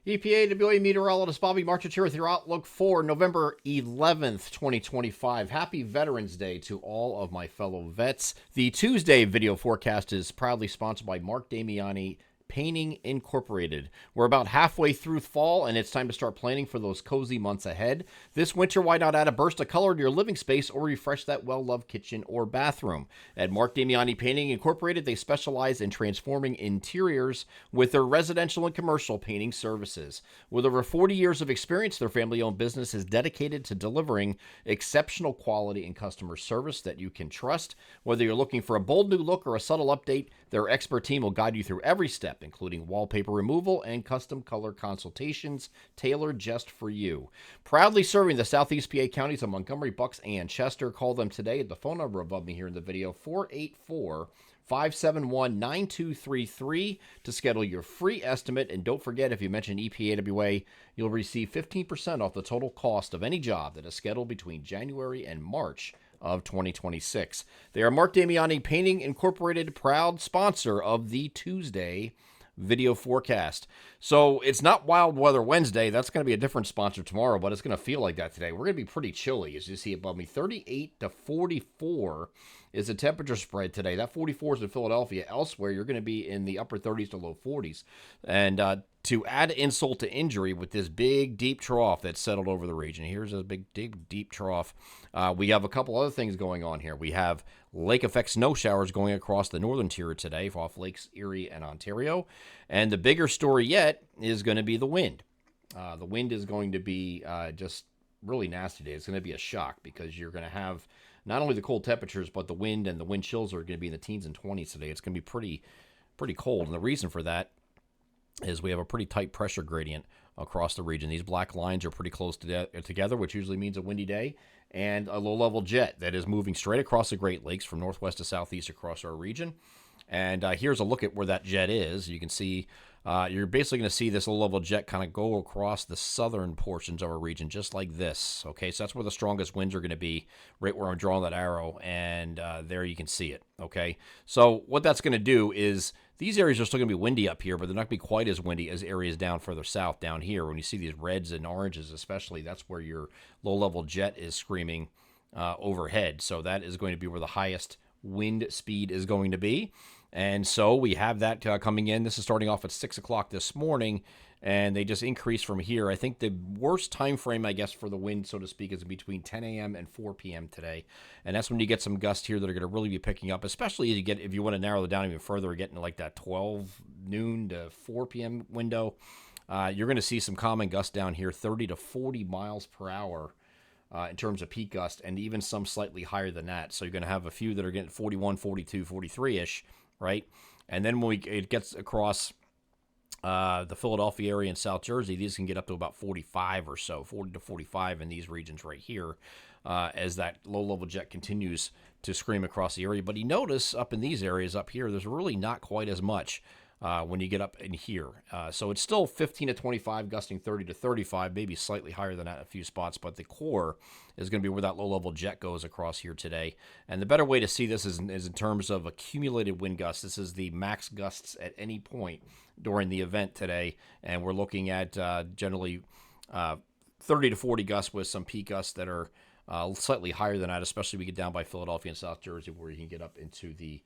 EPAWA meteorologist Bobby Marchich here with your outlook for November 11th, 2025. Happy Veterans Day to all of my fellow vets. The Tuesday video forecast is proudly sponsored by Mark Damiani Painting Incorporated. We're about halfway through fall, and it's time to start planning for those cozy months ahead. This winter, why not add a burst of color to your living space or refresh that well-loved kitchen or bathroom? At Mark Damiani Painting Incorporated, they specialize in transforming interiors with their residential and commercial painting services. With over 40 years of experience, their family-owned business is dedicated to delivering exceptional quality and customer service that you can trust. Whether you're looking for a bold new look or a subtle update, their expert team will guide you through every step, including wallpaper removal and custom color consultations tailored just for you. Proudly serving the Southeast PA counties of Montgomery, Bucks, and Chester. Call them today at the phone number above me here in the video, 484-571-9233, to schedule your free estimate. And don't forget, if you mention EPAWA, you'll receive 15% off the total cost of any job that is scheduled between January and March of 2026. They are Mark Damiani Painting Incorporated, proud sponsor of the Tuesday video forecast. So it's not Wild Weather Wednesday. That's going to be a different sponsor tomorrow, but it's going to feel like that today. We're going to be pretty chilly, as you see above me. 38 to 44 is the temperature spread today. That 44 is in Philadelphia. Elsewhere, you're going to be in the upper 30s to low 40s. And to add insult to injury with this big, deep trough that's settled over the region. Here's a big, deep trough. We have a couple other things going on here. We have lake effect snow showers going across the northern tier today off Lakes Erie and Ontario. And the bigger story yet is going to be the wind. The wind is going to be just really nasty today. It's going to be a shock because you're going to have not only the cold temperatures, but the wind and the wind chills are going to be in the teens and 20s today. It's going to be pretty cold. And the reason for that is we have a pretty tight pressure gradient across the region. These black lines are pretty close together, which usually means a windy day, and a low-level jet that is moving straight across the Great Lakes from northwest to southeast across our region. And here's a look at where that jet is. You can see you're basically going to see this low-level jet kind of go across the southern portions of our region, just like this. Okay, so that's where the strongest winds are going to be, right where I'm drawing that arrow, and there you can see it. Okay, so what that's going to do is these areas are still going to be windy up here, but they're not going to be quite as windy as areas down further south down here. When you see these reds and oranges especially, that's where your low-level jet is screaming overhead. So that is going to be where the highest wind speed is going to be. And so we have that coming in. This is starting off at 6 o'clock this morning, and they just increase from here. I think the worst time frame, I guess, for the wind, so to speak, is between 10 a.m. and 4 p.m. today. And that's when you get some gusts here that are going to really be picking up, especially if you want to narrow it down even further, getting like that 12 noon to 4 p.m. window. You're going to see some common gusts down here, 30 to 40 miles per hour. In terms of peak gust, and even some slightly higher than that. So you're going to have a few that are getting 41, 42, 43-ish, right? And then when it gets across the Philadelphia area and South Jersey, these can get up to about 45 or so, 40 to 45 in these regions right here, as that low-level jet continues to scream across the area. But you notice up in these areas up here, there's really not quite as much when you get up in here. So it's still 15 to 25, gusting 30 to 35, maybe slightly higher than that in a few spots, but the core is going to be where that low-level jet goes across here today. And the better way to see this is in terms of accumulated wind gusts. This is the max gusts at any point during the event today, and we're looking at generally 30 to 40 gusts with some peak gusts that are slightly higher than that, especially when we get down by Philadelphia and South Jersey, where you can get up into the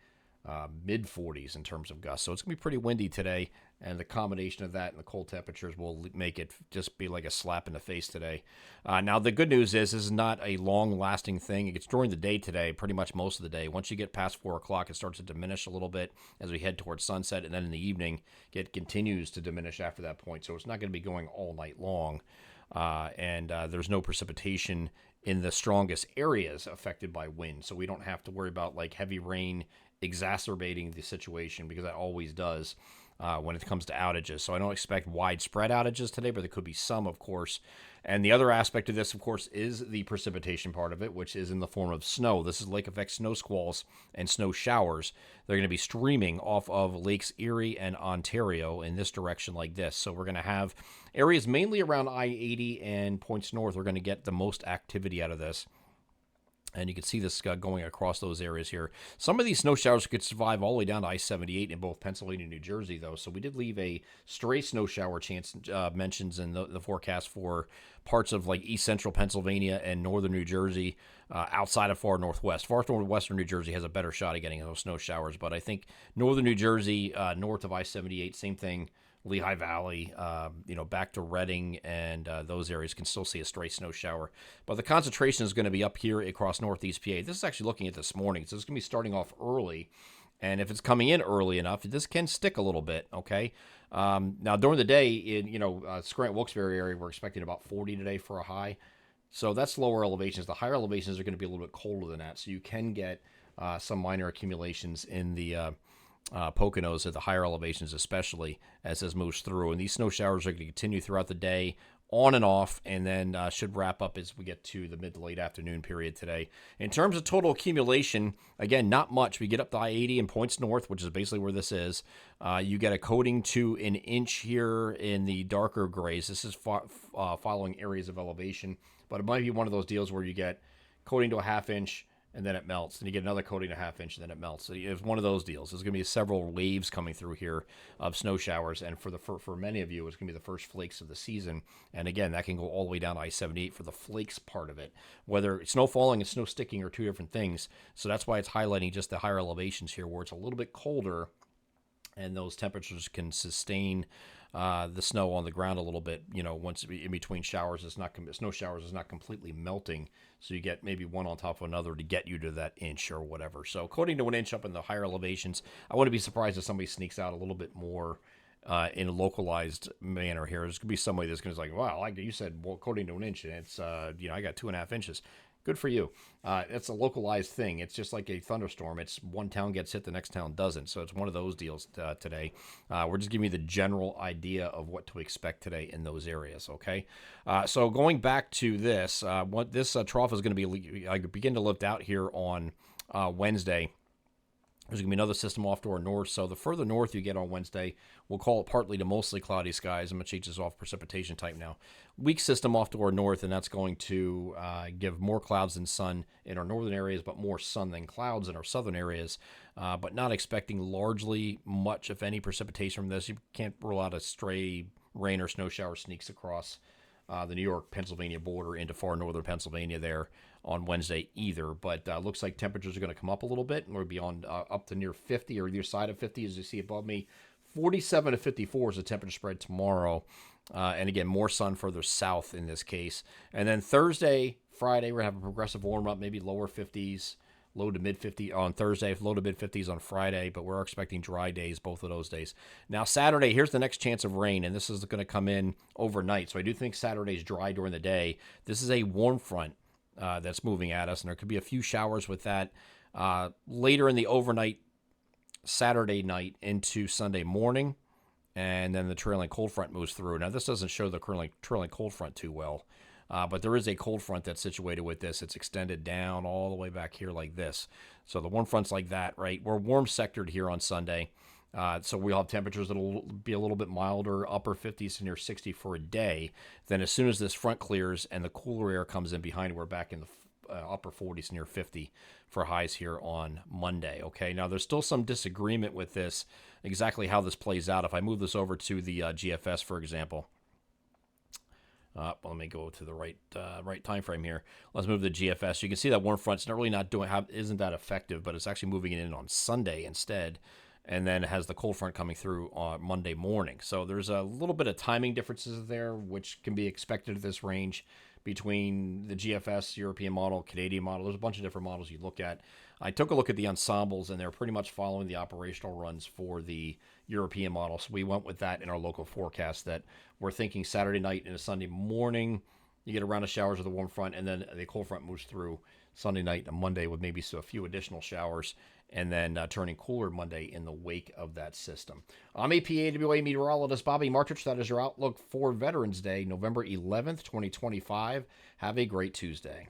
mid 40s in terms of gusts. So it's going to be pretty windy today, and the combination of that and the cold temperatures will make it just be like a slap in the face today. Now, the good news is this is not a long-lasting thing. It's during the day today, pretty much most of the day. Once you get past 4 o'clock, it starts to diminish a little bit as we head towards sunset, and then in the evening, it continues to diminish after that point. So it's not going to be going all night long, and there's no precipitation in the strongest areas affected by wind. So we don't have to worry about like heavy rain exacerbating the situation, because that always does when it comes to outages. So I don't expect widespread outages today, but there could be some, of course. And the other aspect of this, of course, is the precipitation part of it, which is in the form of snow. This is lake effect snow squalls and snow showers. They're going to be streaming off of Lakes Erie and Ontario in this direction like this. So we're going to have areas mainly around I-80 and points north are going to get the most activity out of this. And you can see this going across those areas here. Some of these snow showers could survive all the way down to I-78 in both Pennsylvania and New Jersey, though. So we did leave a stray snow shower chance mentions in the forecast for parts of like east central Pennsylvania and northern New Jersey, outside of far northwest. Far northwestern New Jersey has a better shot at getting those snow showers, but I think northern New Jersey, north of I-78, same thing. Lehigh Valley, back to Reading and those areas can still see a stray snow shower. But the concentration is going to be up here across Northeast PA. This is actually looking at this morning, so it's going to be starting off early. And if it's coming in early enough, this can stick a little bit, okay? Now, during the day, in Scranton-Wilkes-Barre area, we're expecting about 40 today for a high. So that's lower elevations. The higher elevations are going to be a little bit colder than that, so you can get some minor accumulations in the Poconos at the higher elevations, especially as this moves through. And these snow showers are going to continue throughout the day, on and off, and then should wrap up as we get to the mid to late afternoon period today. In terms of total accumulation, again, not much. We get up to I-80 and points north, which is basically where this is. You get a coating to an inch here in the darker grays. This is following areas of elevation, but it might be one of those deals where you get coating to a half inch, and then it melts. And you get another coating a half inch, and then it melts. So it's one of those deals. There's going to be several waves coming through here of snow showers, and for many of you, it's going to be the first flakes of the season. And again, that can go all the way down to I-78 for the flakes part of it. Whether it's snow falling and snow sticking are two different things. So that's why it's highlighting just the higher elevations here, where it's a little bit colder, and those temperatures can sustain the snow on the ground a little bit. Once in between showers, snow showers is not completely melting, so you get maybe one on top of another to get you to that inch or whatever. So coating to an inch up in the higher elevations. I wouldn't be surprised if somebody sneaks out a little bit more in a localized manner here. There's going to be somebody that's going to be like, wow, like you said, well, coating to an inch, and it's I got 2.5 inches. Good for you. It's a localized thing. It's just like a thunderstorm. It's one town gets hit, the next town doesn't. So it's one of those deals today. We're just giving you the general idea of what to expect today in those areas, okay? So going back to this, what this trough is going to be, I begin to lift out here on Wednesday. There's going to be another system off to our north. So the further north you get on Wednesday, we'll call it partly to mostly cloudy skies. I'm going to change this off precipitation type now. Weak system off to our north, and that's going to give more clouds than sun in our northern areas, but more sun than clouds in our southern areas. But not expecting largely much, if any, precipitation from this. You can't rule out a stray rain or snow shower sneaks across the New York-Pennsylvania border into far northern Pennsylvania there on Wednesday either. But looks like temperatures are going to come up a little bit, and we'll be on up to near 50 or either side of 50 as you see above me. 47 to 54 is the temperature spread tomorrow. And again, more sun further south in this case. And then Thursday, Friday, we're going to have a progressive warm-up, maybe lower 50s, low to mid 50s on Thursday, low to mid 50s on Friday, but we're expecting dry days both of those days. Now, Saturday, here's the next chance of rain, and this is going to come in overnight. So I do think Saturday's dry during the day. This is a warm front that's moving at us, and there could be a few showers with that later in the overnight Saturday night into Sunday morning, and then the trailing cold front moves through. Now, this doesn't show the trailing cold front too well. But there is a cold front that's situated with this. It's extended down all the way back here like this. So the warm front's like that, right? We're warm sectored here on Sunday. So we'll have temperatures that'll be a little bit milder, upper 50s to near 60 for a day. Then as soon as this front clears and the cooler air comes in behind, we're back in the upper 40s near 50 for highs here on Monday. Okay, now there's still some disagreement with this, exactly how this plays out. If I move this over to the GFS, for example, let me go to the right time frame here. Let's move to the GFS. You can see that warm front's isn't that effective, but it's actually moving it in on Sunday instead, and then it has the cold front coming through on Monday morning. So there's a little bit of timing differences there, which can be expected at this range between the GFS European model, Canadian model. There's a bunch of different models you look at. I took a look at the ensembles, and they're pretty much following the operational runs for the European model. So we went with that in our local forecast, that we're thinking Saturday night and a Sunday morning, you get a round of showers with the warm front, and then the cold front moves through Sunday night and Monday with maybe a few additional showers, and then turning cooler Monday in the wake of that system. I'm EPAWA meteorologist Bobby Martich. That is your outlook for Veterans Day, November 11th, 2025. Have a great Tuesday.